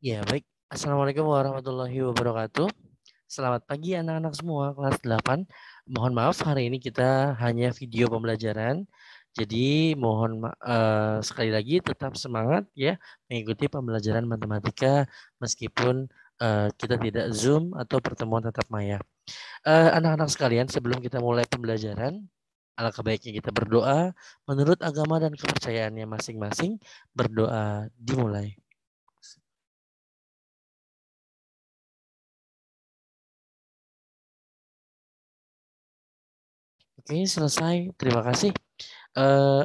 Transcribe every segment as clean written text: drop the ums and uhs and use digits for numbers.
Ya, baik. Assalamualaikum warahmatullahi wabarakatuh. Selamat pagi anak-anak semua kelas 8. Mohon maaf hari ini kita hanya video pembelajaran. Jadi sekali lagi tetap semangat ya mengikuti pembelajaran matematika meskipun kita tidak Zoom atau pertemuan tatap maya. Anak-anak sekalian, sebelum kita mulai pembelajaran, alangkah baiknya kita berdoa menurut agama dan kepercayaannya masing-masing. Berdoa dimulai. Oke, selesai. Terima kasih.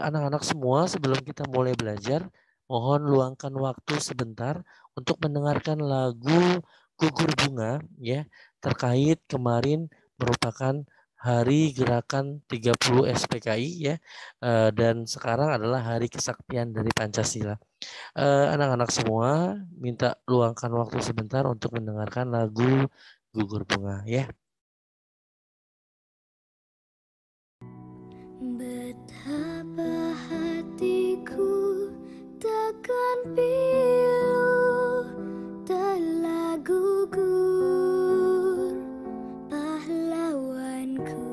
Anak-anak semua, sebelum kita mulai belajar, mohon luangkan waktu sebentar untuk mendengarkan lagu Gugur Bunga ya, terkait kemarin merupakan Hari Gerakan 30 SPKI ya, dan sekarang adalah Hari Kesaktian dari Pancasila. Anak-anak semua minta luangkan waktu sebentar untuk mendengarkan lagu Gugur Bunga ya. Betapa hatiku takkan pilu telah gugur pahlawanku.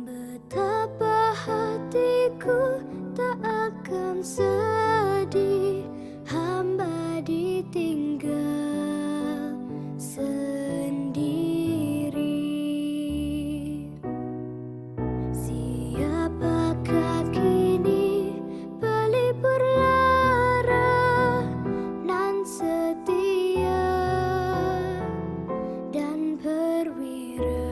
Betapa hatiku tak akan sedih hamba ditinggal sendiri. Siapakah kini pelipur lara nan setia dan perwira?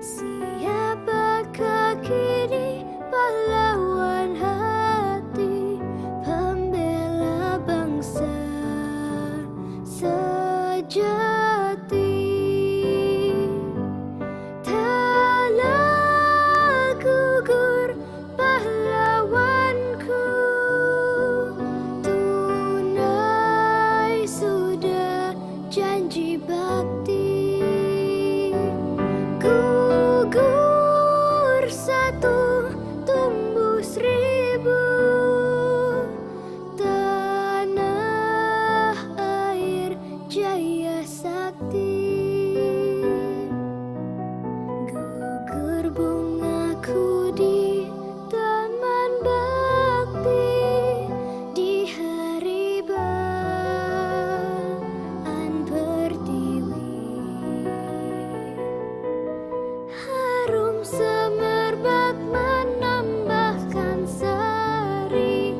Siapakah kini pahlawan hati pembela bangsa sejati? Telah gugur pahlawanku, tunai sudah janji bakti. Gugur satu, tumbuh seribu, tanah air jaya sakti. Gugur bungaku di taman bakti di hari Balan Pertiwi. Harum semerbak menambahkan sari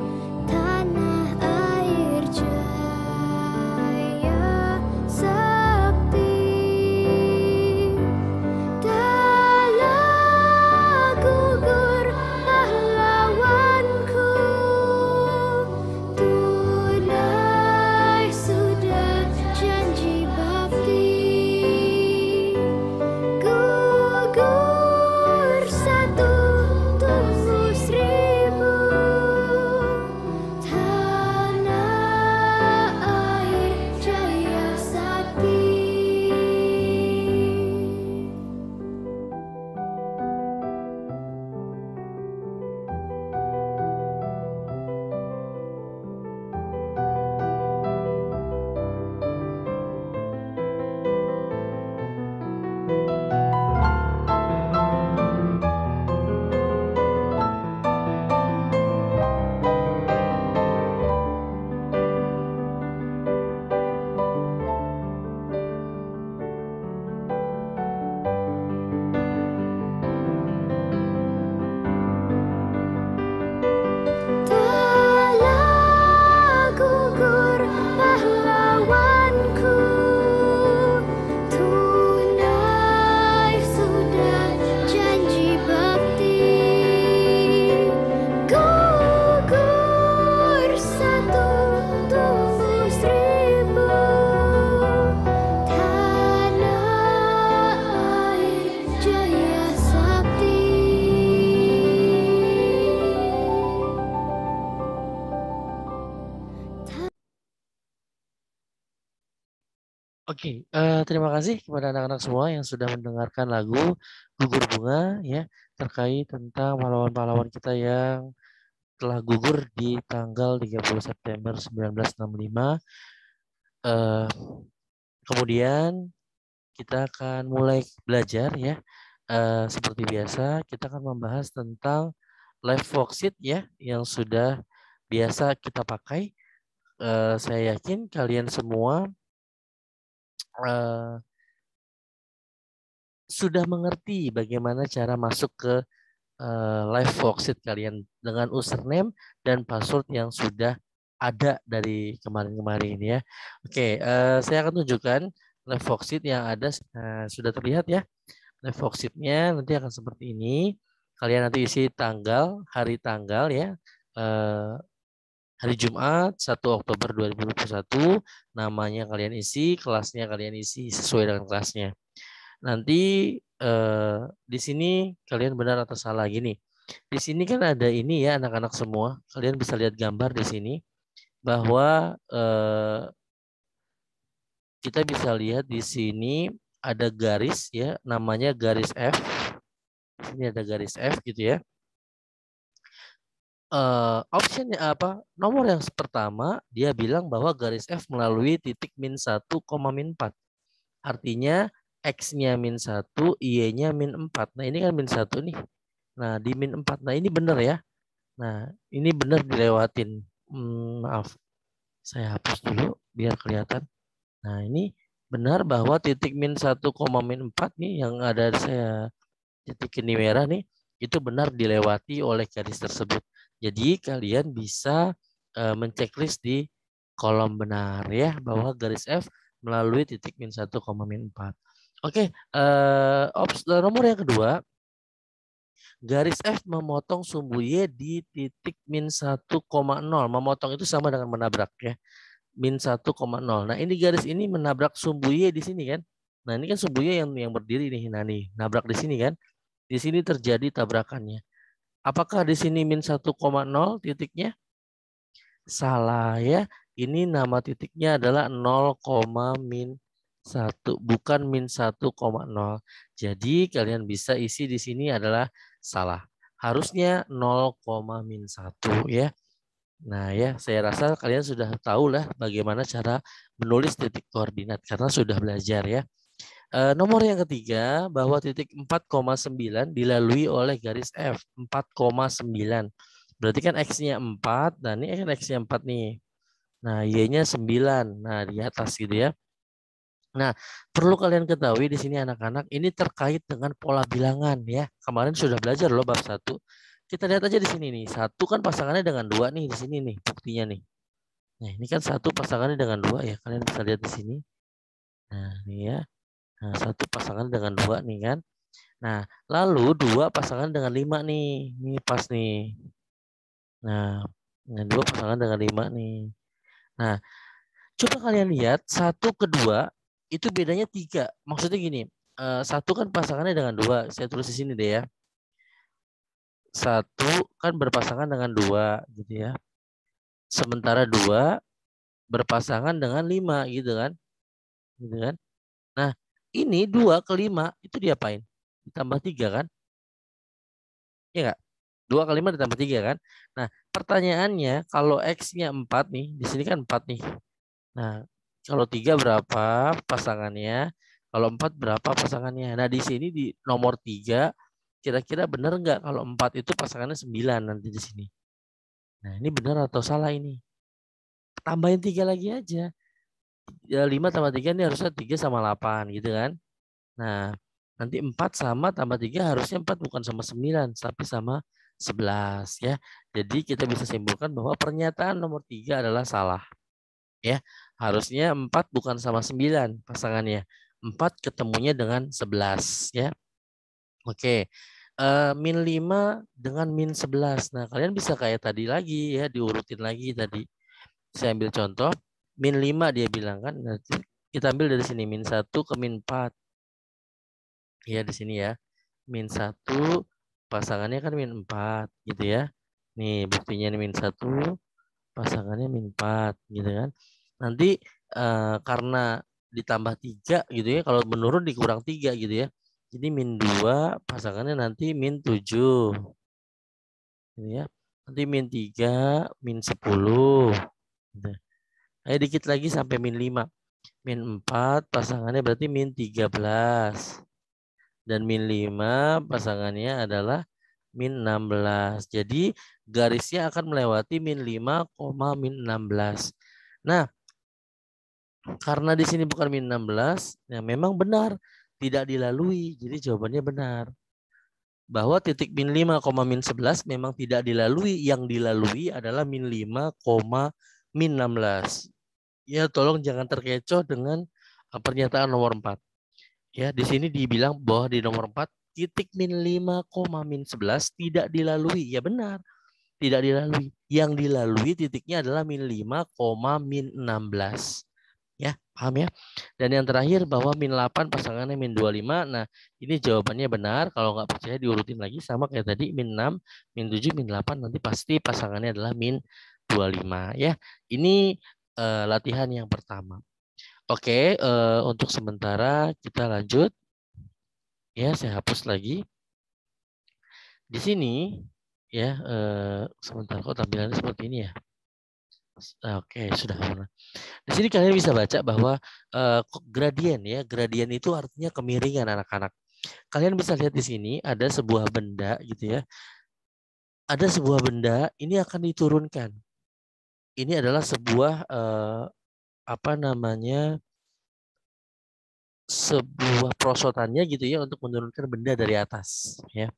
tanah air jaya sakti. Telah gugur pahlawanku, tunai sudah janji bakti. Gugur satu, tumbuh seribu, tanah air jaya sakti. Telah gugur pahlawanku, tunai sudah janji bakti. Gugur satu, tumbuh seribu, tanah air jaya sakti. Oke, terima kasih kepada anak-anak semua yang sudah mendengarkan lagu Gugur Bunga ya, terkait tentang pahlawan-pahlawan kita yang telah gugur di tanggal 30 September 1965. Kemudian kita akan mulai belajar ya. Seperti biasa kita akan membahas tentang live worksheet ya yang sudah biasa kita pakai. Saya yakin kalian semua sudah mengerti bagaimana cara masuk ke live worksheet kalian dengan username dan password yang sudah ada dari kemarin-kemarin ya. Oke, saya akan tunjukkan live worksheet yang ada. Sudah terlihat ya. Live worksheet-nya nanti akan seperti ini. Kalian nanti isi tanggal, hari tanggal ya. Hari Jumat 1 Oktober 2021. Namanya kalian isi, kelasnya kalian isi sesuai dengan kelasnya. Nanti di sini kalian benar atau salah gini. Di sini kan ada ini ya anak-anak semua. Kalian bisa lihat gambar di sini bahwa kita bisa lihat di sini ada garis ya, namanya garis F. Di sini ada garis F gitu ya. Optionnya apa? Nomor yang pertama dia bilang bahwa garis F melalui titik min 1, min 4. Artinya X-nya min 1, Y-nya min 4. Nah ini kan min 1 nih. Nah di min 4. Nah ini benar ya. Nah ini benar dilewatin. Maaf. Saya hapus dulu biar kelihatan. Nah ini benar bahwa titik min 1, min 4 nih yang ada saya titik ini merah nih. Itu benar dilewati oleh garis tersebut. Jadi kalian bisa menceklis di kolom benar ya bahwa garis F melalui titik min 1, min 4. Oke, nomor yang kedua, garis F memotong sumbu Y di titik min 1,0. Memotong itu sama dengan menabrak ya. Min 1,0. Nah ini garis ini menabrak sumbu Y di sini kan. Nah ini kan sumbu Y yang berdiri nih. Nah nih, nabrak di sini kan. Di sini terjadi tabrakannya. Apakah di sini min 1,0 titiknya? Salah ya. Ini nama titiknya adalah 0, min 1, bukan min 1,0. Jadi kalian bisa isi di sini adalah salah. Harusnya 0, min 1 ya. Nah ya, saya rasa kalian sudah tahu lah bagaimana cara menulis titik koordinat karena sudah belajar ya. Nomor yang ketiga bahwa titik 4,9 dilalui oleh garis F 4,9. Berarti kan X-nya 4, nah ini kan X-nya 4 nih. Nah, Y-nya 9. Nah, di atas gitu ya. Nah, perlu kalian ketahui di sini anak-anak, ini terkait dengan pola bilangan ya. Kemarin sudah belajar loh bab 1. Kita lihat aja di sini nih. 1 kan pasangannya dengan 2 nih di sini nih, buktinya nih. Nah, ini kan 1 pasangannya dengan 2 ya. Kalian bisa lihat di sini. Nah, ini ya. Nah, 1 pasangan dengan 2 nih kan. Nah, lalu 2 pasangan dengan 5 nih. Ini pas nih. Nah, 2 pasangan dengan 5 nih. Nah, coba kalian lihat 1 ke 2 itu bedanya 3. Maksudnya gini, 1 kan pasangannya dengan 2. Saya tulis di sini deh ya. 1 kan berpasangan dengan 2 gitu ya. Sementara 2 berpasangan dengan 5 gitu kan. Gitu kan. Nah, ini 2 ke 5 itu diapain? Ditambah 3 kan? Iya enggak? 2 kali 5 ditambah 3 kan? Nah, pertanyaannya kalau X-nya 4 nih, di sini kan 4 nih. Nah, kalau 3 berapa pasangannya? Kalau 4 berapa pasangannya? Nah, di sini di nomor 3, kira-kira benar enggak kalau 4 itu pasangannya 9 nanti di sini? Nah, ini benar atau salah ini? Tambahin 3 lagi aja. 5 tambah 3 ini harusnya 3 sama 8 gitu kan? Nah, nanti 4 sama tambah 3 harusnya 4 bukan sama 9, tapi sama 11 ya. Jadi kita bisa simpulkan bahwa pernyataan nomor 3 adalah salah. Ya, harusnya 4 bukan sama 9 pasangannya. 4 ketemunya dengan 11 ya. Oke. Min 5 dengan min 11. Nah, kalian bisa kayak tadi lagi ya, diurutin lagi tadi. Saya ambil contoh, min 5 dia bilang kan. Nanti kita ambil dari sini min 1 ke min 4. Ya di sini ya. Min 1 pasangannya kan min 4 gitu ya. Nih buktinya ini min 1 pasangannya min 4 gitu kan. Nanti karena ditambah 3 gitu ya. Kalau menurun dikurang 3 gitu ya. Jadi min 2 pasangannya nanti min 7. Gitu ya. Nanti min 3, min 10. Gitu. Ayo dikit lagi sampai min 5. Min 4 pasangannya berarti min 13. Dan min 5 pasangannya adalah min 16. Jadi garisnya akan melewati min 5, min 16. Nah, karena di sini bukan min 16, ya memang benar tidak dilalui. Jadi jawabannya benar. Bahwa titik min 5, min 11 memang tidak dilalui. Yang dilalui adalah min 5, min 16. Ya, tolong jangan terkecoh dengan pernyataan nomor 4. Ya, di sini dibilang bahwa di nomor 4 titik min 5, min 11 tidak dilalui. Ya benar, tidak dilalui. Yang dilalui titiknya adalah min 5, min 16. Ya, paham ya? Dan yang terakhir bahwa min 8 pasangannya min 25. Nah, ini jawabannya benar. Kalau nggak percaya diurutin lagi sama kayak tadi, min 6, min 7, min 8 nanti pasti pasangannya adalah min 25 ya. Ini latihan yang pertama. Oke, untuk sementara kita lanjut. Ya, saya hapus lagi. Di sini ya, sebentar kok tampilannya seperti ini ya. Oke, sudah. Di sini kalian bisa baca bahwa gradien ya, gradien itu artinya kemiringan anak-anak. Kalian bisa lihat di sini ada sebuah benda gitu ya. Ada sebuah benda ini akan diturunkan. Ini adalah sebuah apa namanya? Sebuah perosotannya gitu ya untuk menurunkan benda dari atas ya.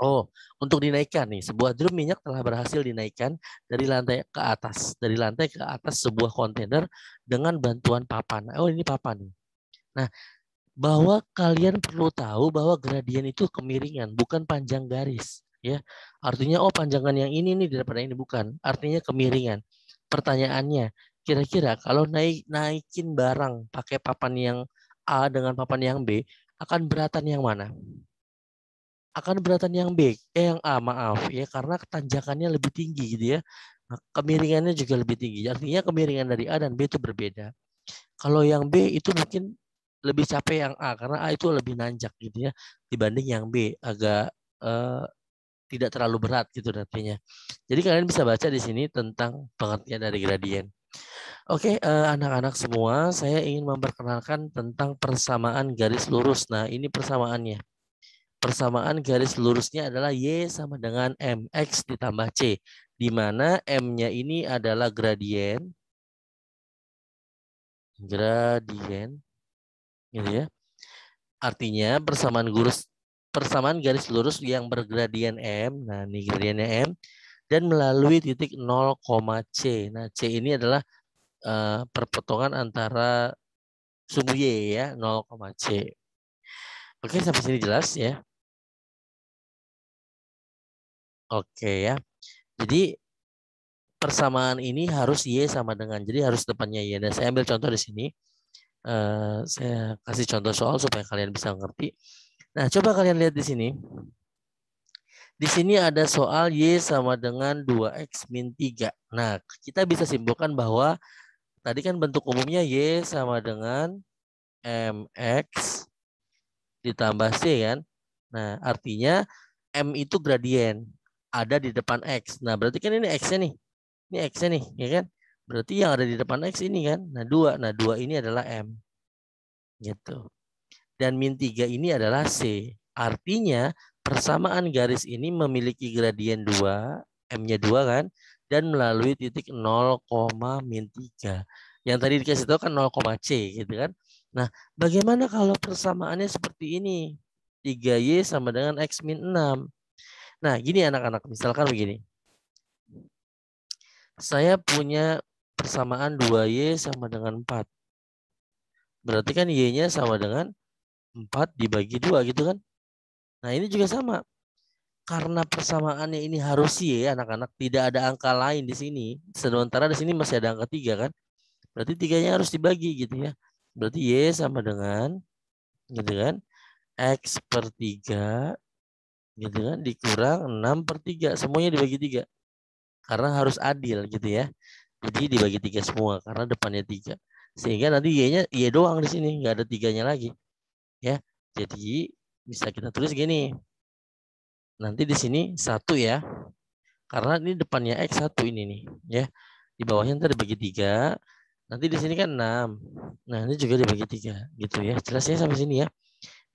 Oh, untuk dinaikkan nih, sebuah drum minyak telah berhasil dinaikkan dari lantai ke atas. Dari lantai ke atas sebuah kontainer dengan bantuan papan. Oh, ini papan nih. Nah, bahwa kalian perlu tahu bahwa gradien itu kemiringan, bukan panjang garis. Ya, artinya oh panjangan yang ini nih daripada ini, bukan. Artinya kemiringan. Pertanyaannya, kira-kira kalau naikin barang pakai papan yang A dengan papan yang B, akan beratan yang mana? Akan beratan yang B, yang A, maaf ya, karena tanjakannya lebih tinggi gitu ya. Nah, kemiringannya juga lebih tinggi. Artinya kemiringan dari A dan B itu berbeda. Kalau yang B itu mungkin lebih capek yang A karena A itu lebih nanjak gitu ya dibanding yang B, agak tidak terlalu berat gitu artinya. Jadi kalian bisa baca di sini tentang pengertian dari gradien. Oke, anak-anak semua, saya ingin memperkenalkan tentang persamaan garis lurus. Nah, ini persamaannya. Persamaan garis lurusnya adalah Y sama dengan MX ditambah C. Di mana M-nya ini adalah gradien. Gradien. Gitu ya. Artinya persamaan garis lurus yang bergradien M. Nah, ini gradiennya M. Dan melalui titik 0, C. Nah, C ini adalah perpotongan antara sumbu Y ya, 0, C. Oke, sampai sini jelas ya. Oke ya. Jadi persamaan ini harus Y sama dengan. Jadi harus depannya Y. Dan saya ambil contoh di sini. Saya kasih contoh soal supaya kalian bisa ngerti. Nah, coba kalian lihat di sini. Di sini ada soal Y sama dengan 2X min 3. Nah, kita bisa simpulkan bahwa tadi kan bentuk umumnya Y sama dengan MX ditambah C kan. Nah, artinya M itu gradien. Ada di depan X. Nah, berarti kan ini X-nya nih. Ini X-nya nih, ya kan? Berarti yang ada di depan X ini kan. Nah, 2. Nah, 2 ini adalah M. Gitu. Dan min 3 ini adalah C. Artinya persamaan garis ini memiliki gradien 2, M-nya 2 kan, dan melalui titik 0, min 3. Yang tadi dikasih tahu kan 0, C gitu kan. Nah, bagaimana kalau persamaannya seperti ini? 3Y sama dengan X min 6. Nah, gini anak-anak, misalkan begini. Saya punya persamaan 2Y sama dengan 4. Berarti kan Y-nya sama dengan 4 dibagi 2 gitu kan. Nah, ini juga sama. Karena persamaannya ini harus Y, anak-anak, tidak ada angka lain di sini. Sementara di sini masih ada angka 3 kan. Berarti 3-nya harus dibagi gitu ya. Berarti Y sama dengan gitu kan, X per 3 gitu kan, dikurang 6 per 3. Semuanya dibagi 3. Karena harus adil gitu ya. Jadi dibagi 3 semua karena depannya 3. Sehingga nanti Y-nya Y doang di sini, nggak ada 3-nya lagi. Ya. Jadi bisa kita tulis gini. Nanti di sini 1 ya. Karena ini depannya X 1 ini nih. Ya. Di bawahnya ntar dibagi 3. Nanti di sini kan 6. Nah ini juga dibagi 3. Gitu ya. Jelas ya sampai sini ya.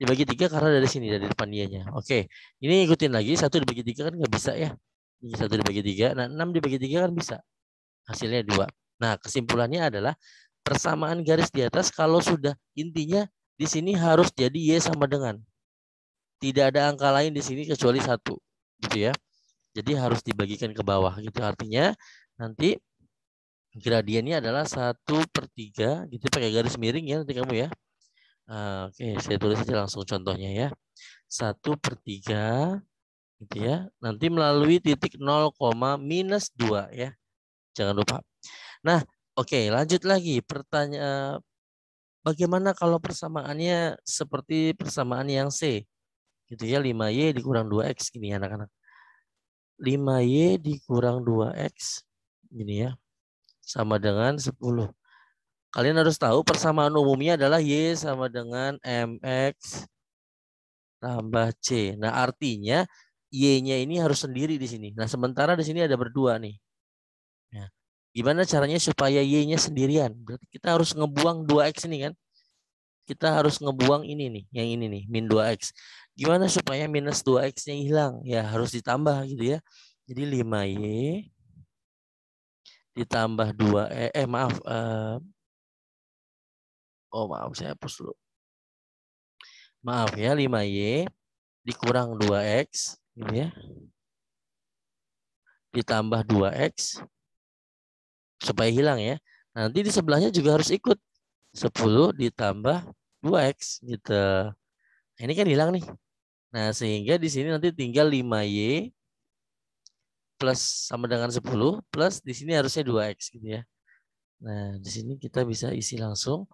Dibagi 3 karena dari sini, dari depan dianya. Oke. Ini ikutin lagi. 1 dibagi 3 kan nggak bisa ya. Ini 1 dibagi 3. Nah 6 dibagi 3 kan bisa. Hasilnya 2. Nah kesimpulannya adalah persamaan garis di atas kalau sudah intinya di sini harus jadi Y sama dengan. Tidak ada angka lain di sini kecuali 1. Gitu ya. Jadi harus dibagikan ke bawah gitu. Artinya nanti gradiennya adalah 1/3 gitu pakai garis miring ya nanti kamu ya. Oke, saya tulis aja langsung contohnya ya. 1/3 gitu ya. Nanti melalui titik 0, minus 2 ya. Jangan lupa. Nah, oke, lanjut lagi. Pertanyaan bagaimana kalau persamaannya seperti persamaan yang C? Gitu ya, 5Y dikurang 2X gini anak-anak. 5Y dikurang 2X gini ya. Sama dengan 10. Kalian harus tahu persamaan umumnya adalah Y sama dengan MX tambah C. Nah, artinya Y-nya ini harus sendiri di sini. Nah, sementara di sini ada berdua nih. Nah, gimana caranya supaya Y-nya sendirian? Berarti kita harus ngebuang 2X ini kan. Kita harus ngebuang ini nih, yang ini nih, min 2X. Gimana supaya minus 2X-nya hilang? Ya, harus ditambah gitu ya. Jadi 5Y ditambah 2 maaf. Maaf, saya hapus dulu. Maaf ya, 5Y dikurang 2X gitu ya. Ditambah 2X supaya hilang ya. Nanti di sebelahnya juga harus ikut 10 ditambah 2X gitu. Nah, ini kan hilang nih. Nah, sehingga di sini nanti tinggal 5Y plus sama dengan 10 plus di sini harusnya 2X gitu ya. Nah, di sini kita bisa isi langsung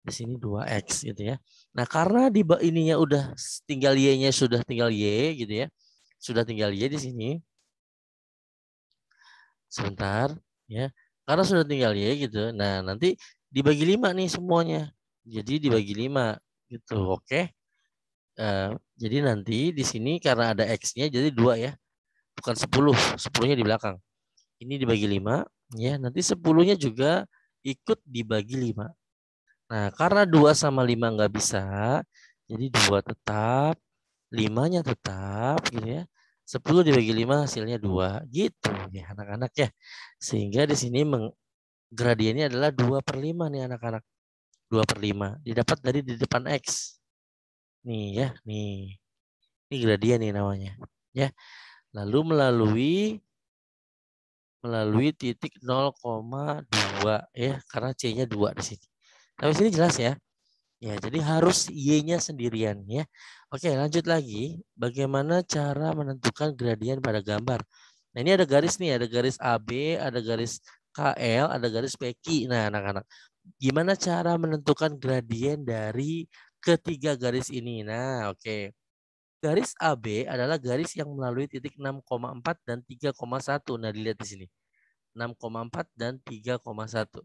di sini 2X gitu ya. Nah, karena di ininya udah tinggal Y-nya sudah tinggal Y gitu ya. Sudah tinggal Y di sini. Sebentar ya. Karena sudah tinggal Y gitu. Nah, nanti dibagi 5 nih semuanya. Jadi dibagi 5 gitu. Oke. Jadi nanti di sini karena ada X-nya jadi 2 ya. Bukan 10. 10-nya di belakang. Ini dibagi 5 ya. Nanti 10-nya juga ikut dibagi 5. Nah, karena 2 sama 5 nggak bisa, jadi 2 tetap, 5-nya tetap gitu ya. 10 dibagi 5 hasilnya 2 gitu ya anak-anak ya. Sehingga di sini gradiennya adalah 2/5 nih anak-anak. 2/5 didapat dari di depan X. Nih ya, nih. Ini gradien nih namanya. Ya. Lalu melalui titik 0,2 ya, karena C-nya 2 di sini. Tapi sini jelas ya. Ya, jadi harus Y-nya sendirian ya. Oke, lanjut lagi. Bagaimana cara menentukan gradien pada gambar? Nah, ini ada garis nih, ada garis AB, ada garis KL, ada garis PQ. Nah, anak-anak, gimana cara menentukan gradien dari ketiga garis ini? Nah, oke. Garis AB adalah garis yang melalui titik 6,4 dan 3,1. Nah, dilihat di sini. 6,4 dan 3,1.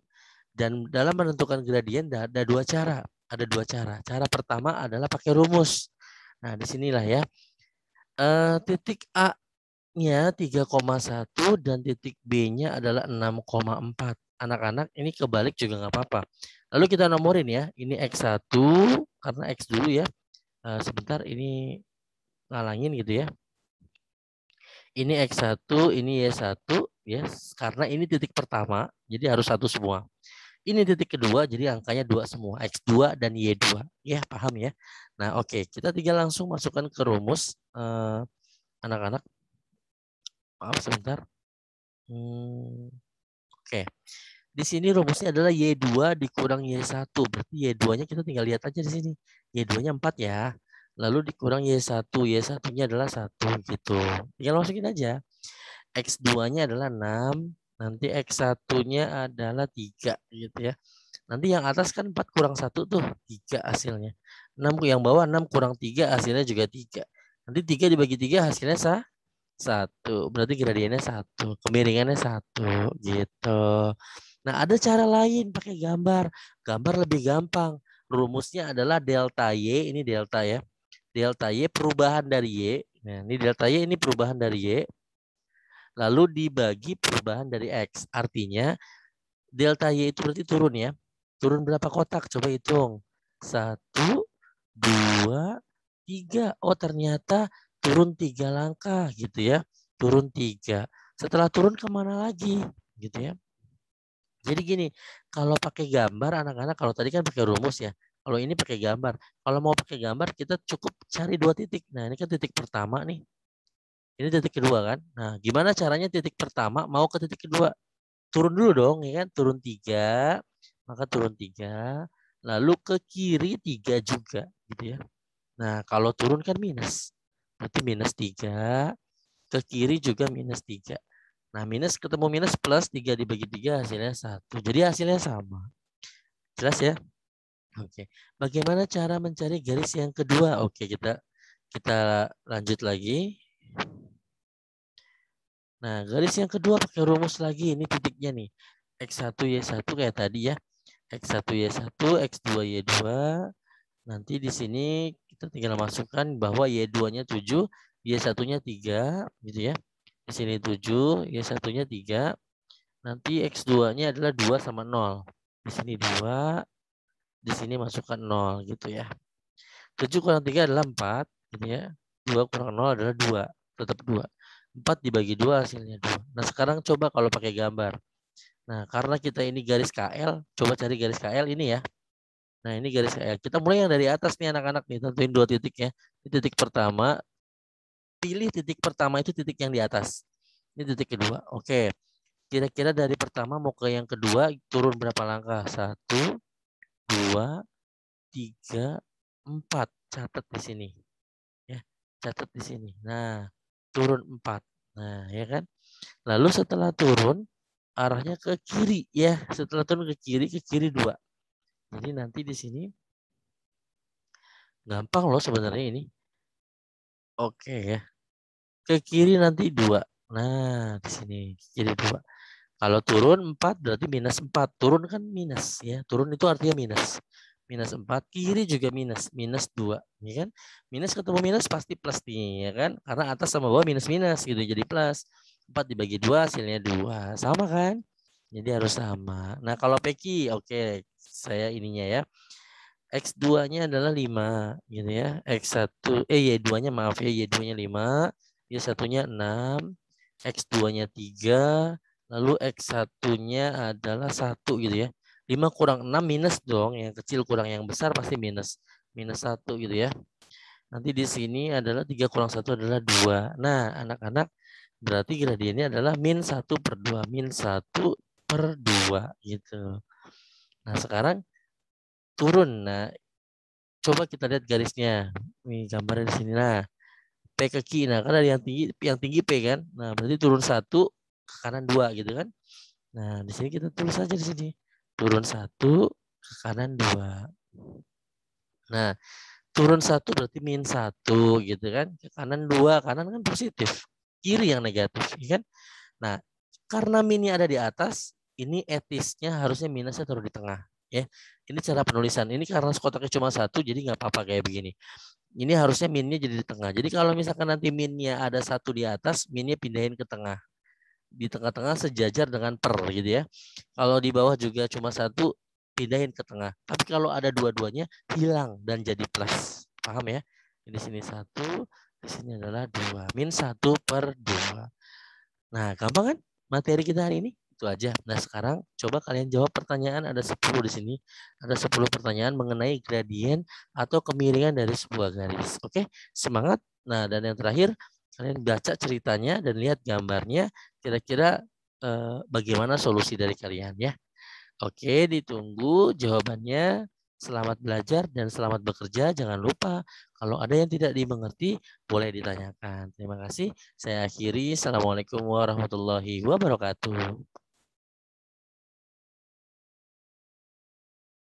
Dan dalam menentukan gradien ada dua cara. Ada dua cara. Cara pertama adalah pakai rumus. Nah, disinilah ya. Titik A-nya 3,1 dan titik B-nya adalah 6,4. Anak-anak ini kebalik juga nggak apa-apa. Lalu kita nomorin ya. Ini X1 karena X dulu ya. Sebentar ini ngalangin gitu ya. Ini X1, ini Y1 ya. Karena ini titik pertama, jadi harus satu semua. Ini titik kedua, jadi angkanya 2 semua. X2 dan Y2. Ya, paham ya? Nah, oke. Kita tinggal langsung masukkan ke rumus. Anak-anak. Maaf, sebentar. Oke. Di sini rumusnya adalah Y2 dikurang Y1. Berarti Y2-nya kita tinggal lihat aja di sini. Y2-nya 4 ya. Lalu dikurang Y1. Y1-nya adalah 1 gitu. Tinggal masukin aja. X2-nya adalah 6. Nanti X1-nya adalah 3 gitu ya. Nanti yang atas kan 4 kurang 1 tuh 3 hasilnya. 6 yang bawah 6 kurang 3 hasilnya juga 3. Nanti 3 dibagi 3 hasilnya 1. Berarti gradiennya 1. Kemiringannya 1 gitu. Nah, ada cara lain pakai gambar. Gambar lebih gampang. Rumusnya adalah delta Y, ini delta ya. Delta Y perubahan dari Y Nah, ini delta Y ini perubahan dari Y. Lalu dibagi perubahan dari X. Artinya delta Y itu berarti turun ya. Turun berapa kotak? Coba hitung. 1, 2, 3. Oh ternyata turun 3 langkah gitu ya. Turun 3. Setelah turun kemana lagi? Gitu ya. Jadi gini, kalau pakai gambar anak-anak, kalau tadi kan pakai rumus ya. Kalau ini pakai gambar. Kalau mau pakai gambar kita cukup cari 2 titik. Nah ini kan titik pertama nih. Ini titik kedua kan. Nah gimana caranya titik pertama mau ke titik kedua? Turun dulu dong ya kan. Turun 3. Maka turun 3. Lalu ke kiri 3 juga gitu ya. Nah kalau turun kan minus. Berarti minus 3. Ke kiri juga minus 3. Nah, minus ketemu minus plus 3 dibagi 3 hasilnya 1. Jadi hasilnya sama. Jelas ya? Oke. Bagaimana cara mencari garis yang kedua? Oke, kita lanjut lagi. Nah, garis yang kedua pakai rumus lagi. Ini titiknya nih. X1 Y1 kayak tadi ya. X1 Y1, X2 Y2. Nanti di sini kita tinggal masukkan bahwa Y2-nya 7, Y1-nya 3 gitu ya. Di sini 7, Y1-nya 3. Nanti X2-nya adalah 2 sama 0. Di sini 2, di sini masukkan 0 gitu ya. 7 kurang 3 adalah 4 gitu ya. 2 kurang 0 adalah 2, tetap 2. 4 dibagi 2 hasilnya 2. Nah, sekarang coba kalau pakai gambar. Nah, karena kita ini garis KL, coba cari garis KL ini ya. Nah, ini garis KL. Kita mulai yang dari atas nih anak-anak nih, tentuin 2 titik ya. Ini titik pertama, pilih titik pertama itu titik yang di atas. Ini titik kedua. Oke. Kira-kira dari pertama mau ke yang kedua turun berapa langkah? 1, 2, 3, 4. Catat di sini. Ya, catat di sini. Nah, turun 4. Nah, ya kan? Lalu setelah turun arahnya ke kiri ya. Setelah turun ke kiri 2. Jadi nanti di sini gampang loh sebenarnya ini. Oke ya. Ke kiri nanti 2. Nah, di sini kiri 2. Kalau turun 4 berarti minus 4. Turun kan minus ya. Turun itu artinya minus. Minus 4. Kiri juga minus. Minus 2. Ya kan? Minus ketemu minus pasti plus nih. Ya kan? Karena atas sama bawah minus-minus gitu. Jadi plus. 4 dibagi 2 hasilnya 2. Sama kan? Jadi harus sama. Nah kalau PQ. Oke. Saya ininya ya. X2-nya adalah 5. Gitu ya. X1. Y2-nya maaf ya. Y2-nya 5. Y1-nya 6. X2-nya 3. Lalu X1-nya adalah 1 gitu ya. 5 kurang 6 minus dong. Yang kecil kurang yang besar pasti minus. Minus 1 gitu ya. Nanti di sini adalah 3 kurang 1 adalah 2. Nah anak-anak berarti gradiennya adalah min 1 per 2. Min 1 per 2 gitu. Nah sekarang turun. Nah coba kita lihat garisnya. Nih gambarnya di sini. Nah P ke Q. Nah kan ada yang tinggi P kan. Nah berarti turun 1 ke kanan 2 gitu kan. Nah, di sini kita tulis saja di sini. Turun 1 ke kanan 2. Nah, turun 1 berarti min 1 gitu kan. Ke kanan 2, kanan kan positif. Kiri yang negatif, ya kan? Nah, karena minnya ada di atas, ini etisnya harusnya minusnya taruh di tengah, ya. Ini cara penulisan. Ini karena kotaknya cuma 1 jadi nggak apa-apa kayak begini. Ini harusnya minnya jadi di tengah. Jadi kalau misalkan nanti minnya ada 1 di atas, minnya pindahin ke tengah. Di tengah-tengah sejajar dengan per gitu ya. Kalau di bawah juga cuma 1, pindahin ke tengah. Tapi kalau ada dua-duanya hilang dan jadi plus. Paham ya? Di sini 1, di sini adalah 2. Min 1 per 2. Nah, gampang kan materi kita hari ini? Itu aja. Nah, sekarang coba kalian jawab pertanyaan, ada 10 di sini. Ada 10 pertanyaan mengenai gradien atau kemiringan dari sebuah garis. Oke, semangat. Nah, dan yang terakhir kalian baca ceritanya dan lihat gambarnya. Kira-kira bagaimana solusi dari kalian ya. Oke, ditunggu jawabannya. Selamat belajar dan selamat bekerja. Jangan lupa kalau ada yang tidak dimengerti boleh ditanyakan. Terima kasih. Saya akhiri. Assalamualaikum warahmatullahi wabarakatuh.